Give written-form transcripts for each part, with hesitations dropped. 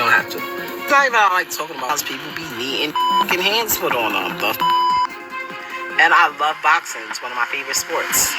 don't have to. Not even I like talking about those people be needing fucking hands put on them. And I love boxing. It's one of my favorite sports.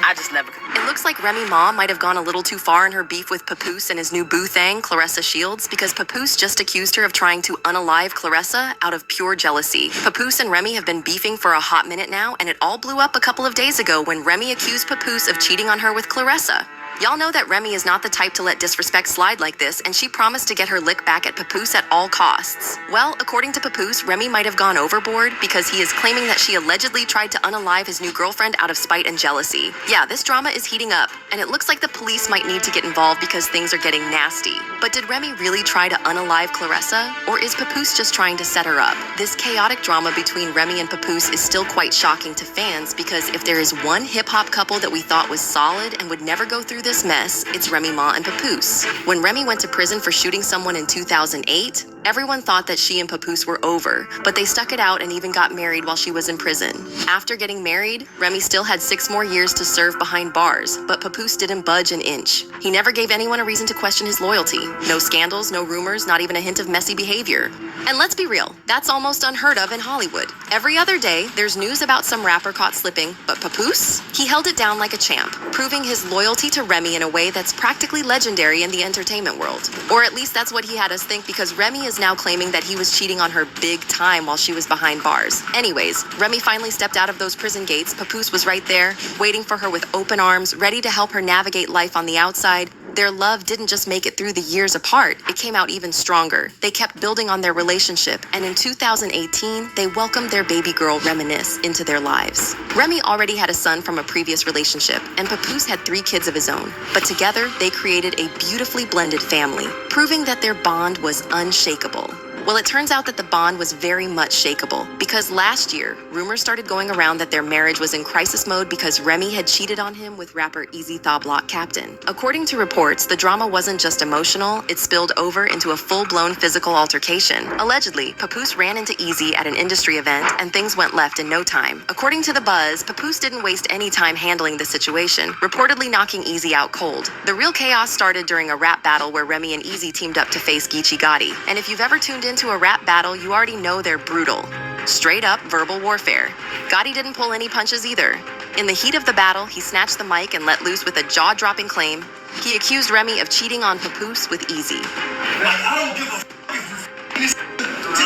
I just never could. It looks like Remy Ma might have gone a little too far in her beef with Papoose and his new boo thang, Claressa Shields, because Papoose just accused her of trying to unalive Claressa out of pure jealousy. Papoose and Remy have been beefing for a hot minute now, and it all blew up a couple of days ago when Remy accused Papoose of cheating on her with Claressa. Y'all know that Remy is not the type to let disrespect slide like this, and she promised to get her lick back at Papoose at all costs. Well, according to Papoose, Remy might have gone overboard because he is claiming that she allegedly tried to unalive his new girlfriend out of spite and jealousy. Yeah, this drama is heating up, and it looks like the police might need to get involved because things are getting nasty. But did Remy really try to unalive Claressa, or is Papoose just trying to set her up? This chaotic drama between Remy and Papoose is still quite shocking to fans because if there is one hip-hop couple that we thought was solid and would never go through this mess, it's Remy Ma and Papoose. When Remy went to prison for shooting someone in 2008, everyone thought that she and Papoose were over, but they stuck it out and even got married while she was in prison. After getting married, Remy still had 6 more years to serve behind bars, but Papoose didn't budge an inch. He never gave anyone a reason to question his loyalty. No scandals, no rumors, not even a hint of messy behavior. And let's be real, that's almost unheard of in Hollywood. Every other day, there's news about some rapper caught slipping, but Papoose? He held it down like a champ, proving his loyalty to Remy in a way that's practically legendary in the entertainment world. Or at least that's what he had us think, because Remy is now claiming that he was cheating on her big time while she was behind bars. Anyways, Remy finally stepped out of those prison gates. Papoose was right there, waiting for her with open arms, ready to help her navigate life on the outside. Their love didn't just make it through the years apart, it came out even stronger. They kept building on their relationship, and in 2018, they welcomed their baby girl, Reminisce, into their lives. Remy already had a son from a previous relationship, and Papoose had 3 kids of his own. But together, they created a beautifully blended family, proving that their bond was unshakable. Well, it turns out that the bond was very much shakeable, because last year, rumors started going around that their marriage was in crisis mode because Remy had cheated on him with rapper Easy Thaw Block Captain. According to reports, the drama wasn't just emotional, it spilled over into a full-blown physical altercation. Allegedly, Papoose ran into Easy at an industry event, and things went left in no time. According to The Buzz, Papoose didn't waste any time handling the situation, reportedly knocking Easy out cold. The real chaos started during a rap battle where Remy and Easy teamed up to face Geechee Gotti. And if you've ever tuned into a rap battle, you already know they're brutal. Straight up verbal warfare. Gotti didn't pull any punches either. In the heat of the battle, he snatched the mic and let loose with a jaw-dropping claim. He accused Remy of cheating on Papoose with Easy. Like, I don't give a if you just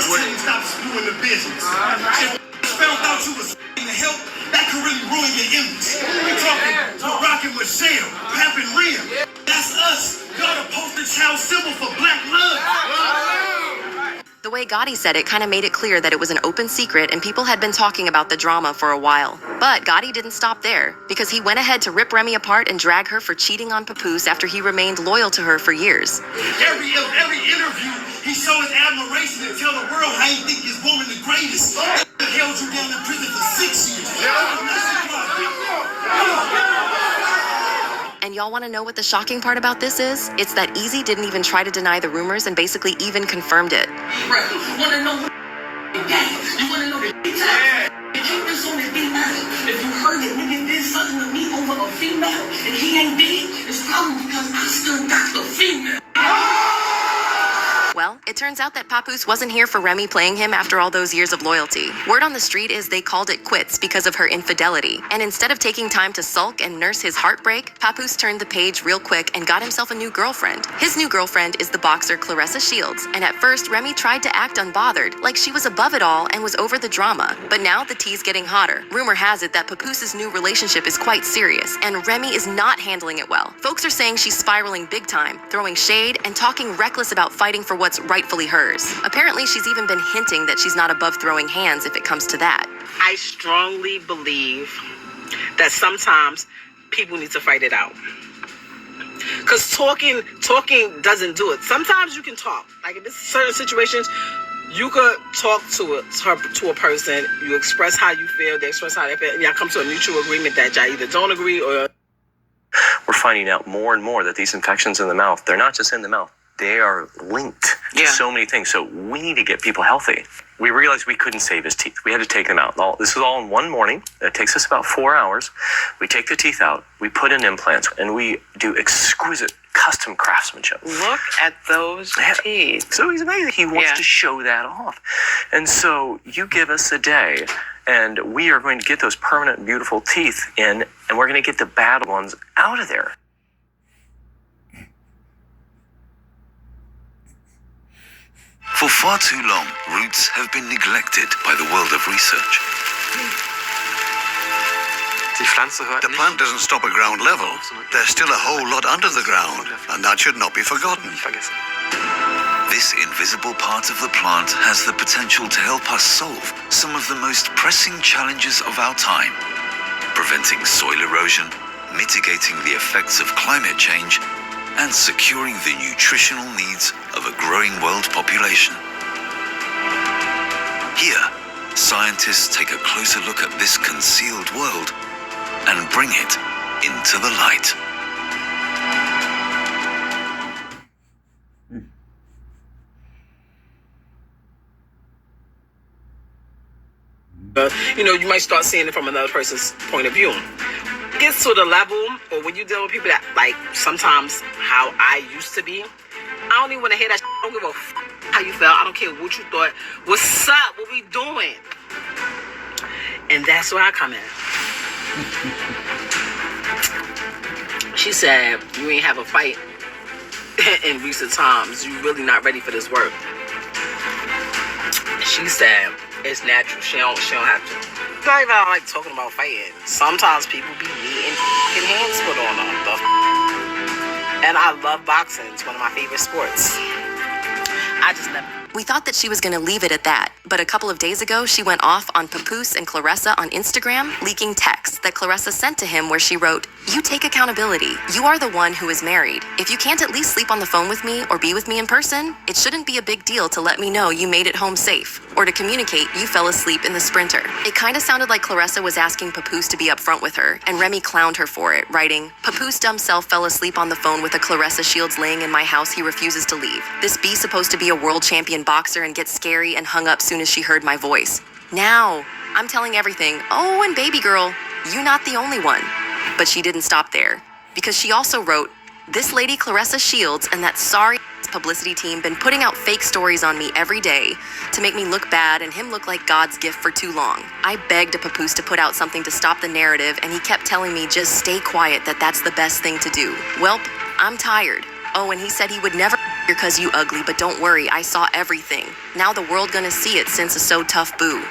till you stop screwing the business. If you found out you was the help, that could really ruin your image. We're talking Rock and Michelle, Pap and Rhea. That's us. Y'all the poster child symbol for black love. The way Gotti said it kind of made it clear that it was an open secret and people had been talking about the drama for a while. But Gotti didn't stop there, because he went ahead to rip Remy apart and drag her for cheating on Papoose after he remained loyal to her for years. Every interview, he showed his admiration and tell the world how he think his woman the greatest. They held you down in prison for 6 years. And y'all want to know what the shocking part about this is? It's that Easy didn't even try to deny the rumors and basically even confirmed it. Right. You want to know the You want to know the Keep this on the D9. If you heard that nigga did something to me over a female and he ain't dead, it's probably because I still got the female. Well, it turns out that Papoose wasn't here for Remy playing him after all those years of loyalty. Word on the street is they called it quits because of her infidelity. And instead of taking time to sulk and nurse his heartbreak, Papoose turned the page real quick and got himself a new girlfriend. His new girlfriend is the boxer Claressa Shields, and at first Remy tried to act unbothered, like she was above it all and was over the drama. But now the tea's getting hotter. Rumor has it that Papoose's new relationship is quite serious, and Remy is not handling it well. Folks are saying she's spiraling big time, throwing shade and talking reckless about fighting for what's rightfully hers. Apparently, she's even been hinting that she's not above throwing hands if it comes to that. I strongly believe that sometimes people need to fight it out. Because talking doesn't do it. Sometimes you can talk. Like in certain situations, you could talk to a person, you express how you feel, they express how they feel, and y'all come to a mutual agreement that y'all either don't agree or... We're finding out more and more that these infections in the mouth, they're not just in the mouth. they are linked to Yeah. so many things. So we need to get people healthy. We realized we couldn't save his teeth. We had to take them out. This is all in one morning. It takes us about 4 hours. We take the teeth out, we put in implants, and we do exquisite custom craftsmanship. Look at those teeth. So he's amazing. He wants to show that off. And so you give us a day, and we are going to get those permanent, beautiful teeth in, and we're going to get the bad ones out of there. For far too long, roots have been neglected by the world of research. The plant doesn't stop at ground level. There's still a whole lot under the ground, and that should not be forgotten. This invisible part of the plant has the potential to help us solve some of the most pressing challenges of our time, preventing soil erosion, mitigating the effects of climate change, and securing the nutritional needs of a growing world population. Here, scientists take a closer look at this concealed world and bring it into the light. You might start seeing it from another person's point of view. It gets to the level, or when you deal with people that, like, sometimes how I used to be, I don't even want to hear that shit. I don't give a how you felt. I don't care what you thought. What's up? What we doing? And that's where I come in. She said, you ain't have a fight in recent times. You really not ready for this work. She said, it's natural. She don't have to. It's not even like talking about fighting. Sometimes people be needing hands put on them. And I love boxing. It's one of my favorite sports. I just never. We thought that she was going to leave it at that, but a couple of days ago, she went off on Papoose and Claressa on Instagram, leaking texts that Claressa sent to him where she wrote, "You take accountability. You are the one who is married. If you can't at least sleep on the phone with me or be with me in person, it shouldn't be a big deal to let me know you made it home safe, or to communicate you fell asleep in the Sprinter." It kind of sounded like Claressa was asking Papoose to be upfront with her, and Remy clowned her for it, writing, "Papoose dumb self fell asleep on the phone with a Claressa Shields laying in my house he refuses to leave. This B supposed to be a world champion boxer and get scary and hung up soon as she heard my voice. Now, I'm telling everything, oh, and baby girl, you not the only one." But she didn't stop there, because she also wrote, "This lady Claressa Shields and that sorry publicity team been putting out fake stories on me every day to make me look bad and him look like God's gift for too long. I begged a Papoose to put out something to stop the narrative, and he kept telling me just stay quiet, that's the best thing to do. Welp, I'm tired. Oh, and he said he would never your cuz you ugly, but don't worry, I saw everything. Now the world gonna see it since it's so tough, boo."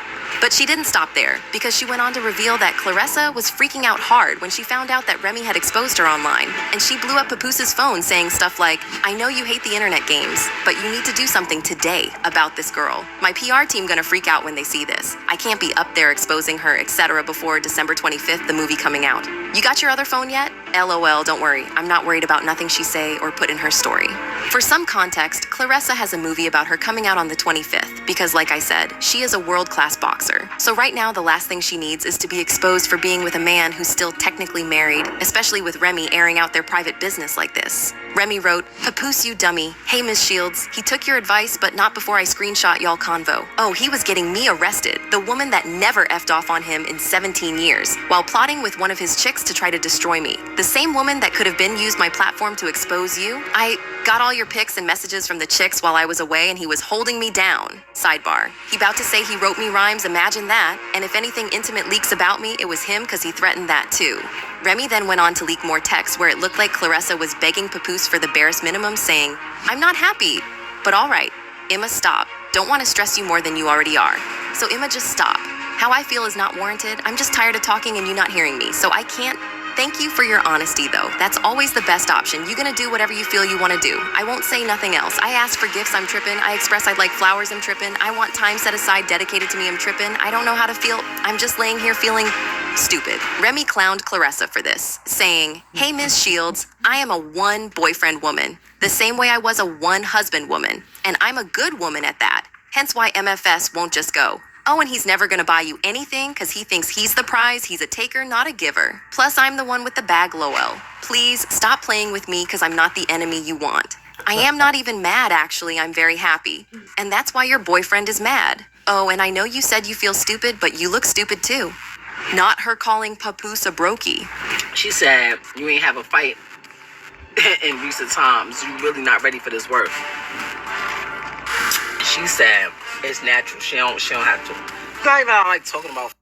But she didn't stop there, because she went on to reveal that Claressa was freaking out hard when she found out that Remy had exposed her online, and she blew up Papoose's phone saying stuff like, "I know you hate the internet games, but you need to do something today about this girl. My PR team gonna freak out when they see this. I can't be up there exposing her, etc. before December 25th, the movie coming out. You got your other phone yet? LOL, don't worry. I'm not worried about nothing she say or put in her story." For some context, Claressa has a movie about her coming out on the 25th, because like I said, she is a world-class boxer. So right now, the last thing she needs is to be exposed for being with a man who's still technically married, especially with Remy airing out their private business like this. Remy wrote, "Papoose, you dummy. Hey, Miss Shields, he took your advice, but not before I screenshot y'all convo. Oh, he was getting me arrested, the woman that never effed off on him in 17 years, while plotting with one of his chicks to try to destroy me. The same woman that could have been used my platform to expose you. I got all your pics and messages from the chicks while I was away, and he was holding me down. Sidebar. He about to say he wrote me rhymes, imagine that, and if anything intimate leaks about me, it was him because he threatened that too." Remy then went on to leak more texts where it looked like Claressa was begging Papoose for the barest minimum, saying, "I'm not happy, but all right, Emma, stop. Don't want to stress you more than you already are. So Emma, just stop. How I feel is not warranted. I'm just tired of talking and you not hearing me, so I can't. Thank you for your honesty, though. That's always the best option. You gonna do whatever you feel you want to do. I won't say nothing else. I ask for gifts, I'm tripping. I express I'd like flowers, I'm tripping. I want time set aside dedicated to me, I'm tripping. I don't know how to feel. I'm just laying here feeling stupid." Remy clowned Claressa for this, saying, "Hey, Miss Shields, I am a one boyfriend woman, the same way I was a one husband woman, and I'm a good woman at that. Hence why MFS won't just go. Oh, and he's never gonna buy you anything because he thinks he's the prize, he's a taker, not a giver. Plus, I'm the one with the bag, lol. Please, stop playing with me because I'm not the enemy you want. I am not even mad, actually. I'm very happy. And that's why your boyfriend is mad. Oh, and I know you said you feel stupid, but you look stupid too. Not her calling Papoose a brokey. She said, you ain't have a fight in recent times. You really not ready for this work. She said, it's natural. She don't have to. Not even I like talking about.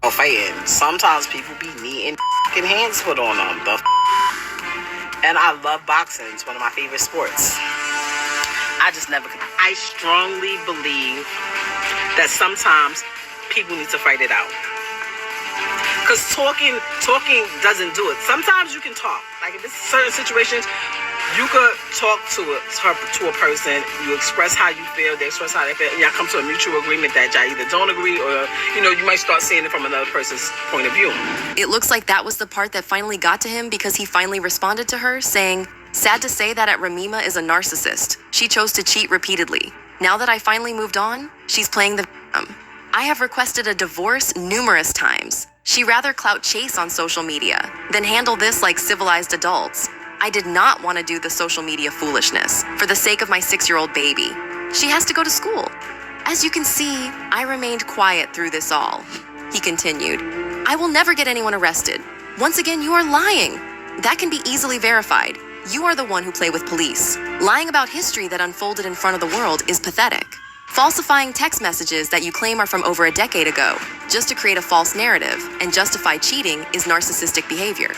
Fighting. Sometimes people be needing hands put on them. And I love boxing. It's one of my favorite sports. I just never could. I strongly believe that sometimes people need to fight it out. Because talking doesn't do it. Sometimes you can talk. Like in certain situations, you could talk to a person. You express how you feel. They express how they feel. Y'all come to a mutual agreement that y'all either don't agree or, you might start seeing it from another person's point of view. It looks like that was the part that finally got to him because he finally responded to her, saying, "Sad to say that Remima is a narcissist. She chose to cheat repeatedly. Now that I finally moved on, she's playing the victim. I have requested a divorce numerous times. She rather clout chase on social media than handle this like civilized adults. I did not want to do the social media foolishness for the sake of my 6-year-old baby. She has to go to school. As you can see, I remained quiet through this all." He continued, "I will never get anyone arrested. Once again, you are lying. That can be easily verified. You are the one who play with police. Lying about history that unfolded in front of the world is pathetic. Falsifying text messages that you claim are from over a decade ago just to create a false narrative and justify cheating is narcissistic behavior."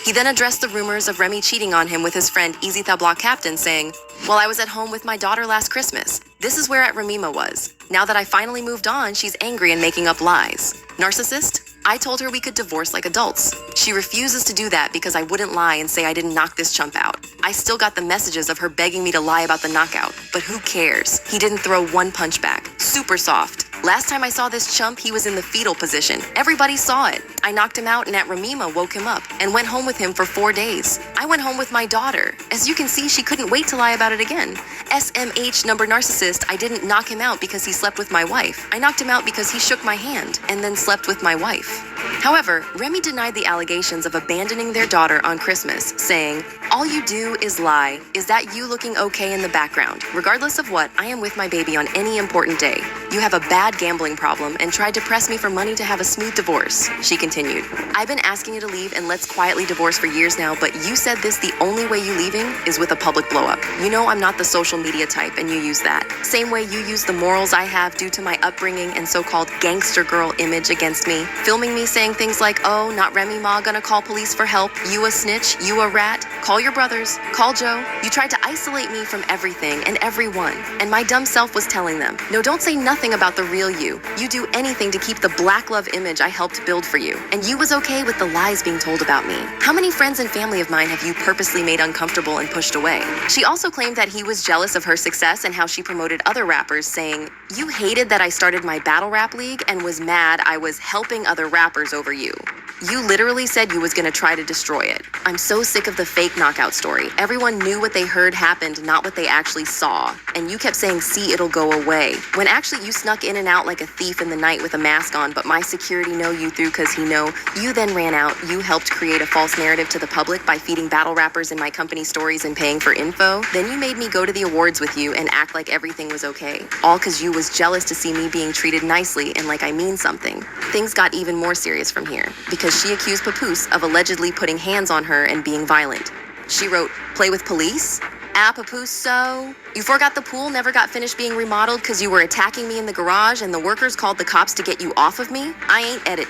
He then addressed the rumors of Remy cheating on him with his friend Easy Thou Block Captain, saying, "While I was at home with my daughter last Christmas, this is where Remima was. Now that I finally moved on, she's angry and making up lies. Narcissist? I told her we could divorce like adults. She refuses to do that because I wouldn't lie and say I didn't knock this chump out. I still got the messages of her begging me to lie about the knockout, but who cares? He didn't throw one punch back. Super soft. Last time I saw this chump, he was in the fetal position. Everybody saw it. I knocked him out and Remima woke him up and went home with him for 4 days. I went home with my daughter. As you can see, she couldn't wait to lie about it again. SMH number narcissist, I didn't knock him out because he slept with my wife. I knocked him out because he shook my hand and then slept with my wife." However, Remy denied the allegations of abandoning their daughter on Christmas, saying, "All you do is lie. Is that you looking okay in the background? Regardless of what, I am with my baby on any important day. You have a bad gambling problem and tried to press me for money to have a smooth divorce." She continued, "I've been asking you to leave and let's quietly divorce for years now, but you said the only way you leaving is with a public blow-up. You know I'm not the social media type and you use that. Same way you use the morals I have due to my upbringing and so-called gangster girl image against me, filming me saying things like, 'Oh, not Remy Ma gonna call police for help. You a snitch. You a rat. Call your brothers. Call Joe.' You tried to isolate me from everything and everyone. And my dumb self was telling them, 'No, don't say nothing about the real you. You do anything to keep the black love image I helped build for you. And you was okay with the lies being told about me. How many friends and family of mine have you purposely made uncomfortable and pushed away?" She also claimed that he was jealous of her success and how she promoted other rappers, saying, "You hated that I started my battle rap league and was mad I was helping other rappers over you. You literally said you was gonna try to destroy it. I'm so sick of the fake knockout story. Everyone knew what they heard happened, not what they actually saw. And you kept saying, 'See, it'll go away.' When actually you snuck in and out like a thief in the night with a mask on, but my security know you through cause he know. You then ran out. You helped create a false narrative to the public by feeding battle rappers in my company stories and paying for info. Then you made me go to the awards with you and act like everything was okay. All cause you was jealous to see me being treated nicely and like I mean something." Things got even more serious from here, because she accused Papoose of allegedly putting hands on her and being violent. She wrote, "Play with police? Papoose, so? You forgot the pool never got finished being remodeled because you were attacking me in the garage and the workers called the cops to get you off of me? I ain't edit."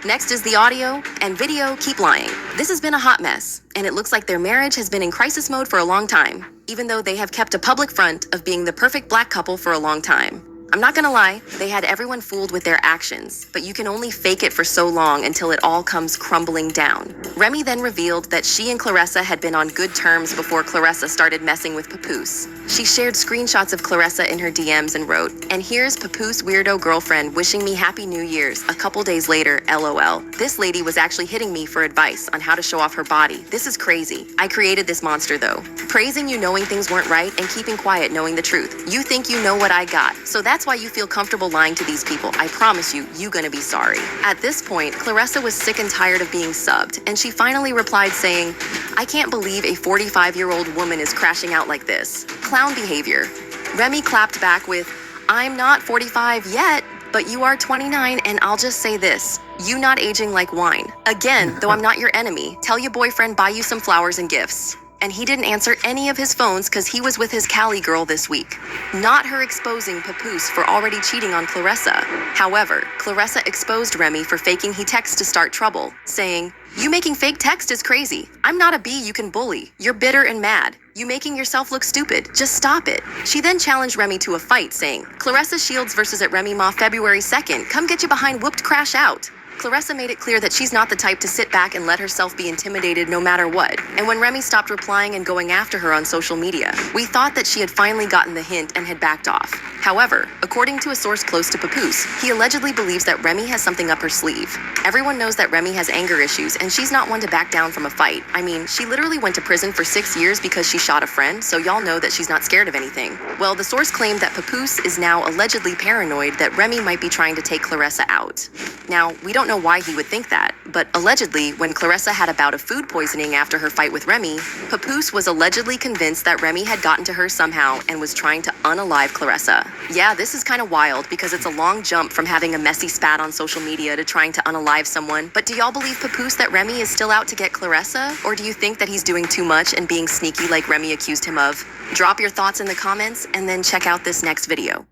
Next is the audio and video keep lying. This has been a hot mess, and it looks like their marriage has been in crisis mode for a long time, even though they have kept a public front of being the perfect black couple for a long time. I'm not gonna lie, they had everyone fooled with their actions, but you can only fake it for so long until it all comes crumbling down. Remy then revealed that she and Claressa had been on good terms before Claressa started messing with Papoose. She shared screenshots of Claressa in her DMs and wrote, "And here's Papoose weirdo girlfriend wishing me Happy New Year's a couple days later, LOL. This lady was actually hitting me for advice on how to show off her body. This is crazy. I created this monster though. Praising you knowing things weren't right and keeping quiet knowing the truth. You think you know what I got. So that's why you feel comfortable lying to these people. I promise you gonna be sorry." At this point, Claressa was sick and tired of being subbed, and she finally replied saying, "I can't believe a 45-year-old woman is crashing out like this. Clown behavior." Remy clapped back with, "I'm not 45 yet, but you are 29, and I'll just say this. You not aging like wine. Again, though I'm not your enemy, tell your boyfriend buy you some flowers and gifts." And he didn't answer any of his phones because he was with his Cali girl this week. Not her exposing Papoose for already cheating on Claressa. However, Claressa exposed Remy for faking he texts to start trouble, saying, "You making fake text is crazy. I'm not a bee you can bully. You're bitter and mad. You making yourself look stupid. Just stop it." She then challenged Remy to a fight, saying, "Claressa Shields versus at Remy Ma February 2nd. Come get you behind whooped crash out." Claressa made it clear that she's not the type to sit back and let herself be intimidated no matter what. And when Remy stopped replying and going after her on social media, we thought that she had finally gotten the hint and had backed off. However, according to a source close to Papoose, he allegedly believes that Remy has something up her sleeve. Everyone knows that Remy has anger issues, and she's not one to back down from a fight. I mean, she literally went to prison for 6 years because she shot a friend, so y'all know that she's not scared of anything. Well, the source claimed that Papoose is now allegedly paranoid that Remy might be trying to take Claressa out. Now, we don't know why he would think that, but allegedly, when Claressa had a bout of food poisoning after her fight with Remy, Papoose was allegedly convinced that Remy had gotten to her somehow and was trying to unalive Claressa. Yeah, this is kind of wild because it's a long jump from having a messy spat on social media to trying to unalive someone, but do y'all believe Papoose that Remy is still out to get Claressa? Or do you think that he's doing too much and being sneaky like Remy accused him of? Drop your thoughts in the comments and then check out this next video.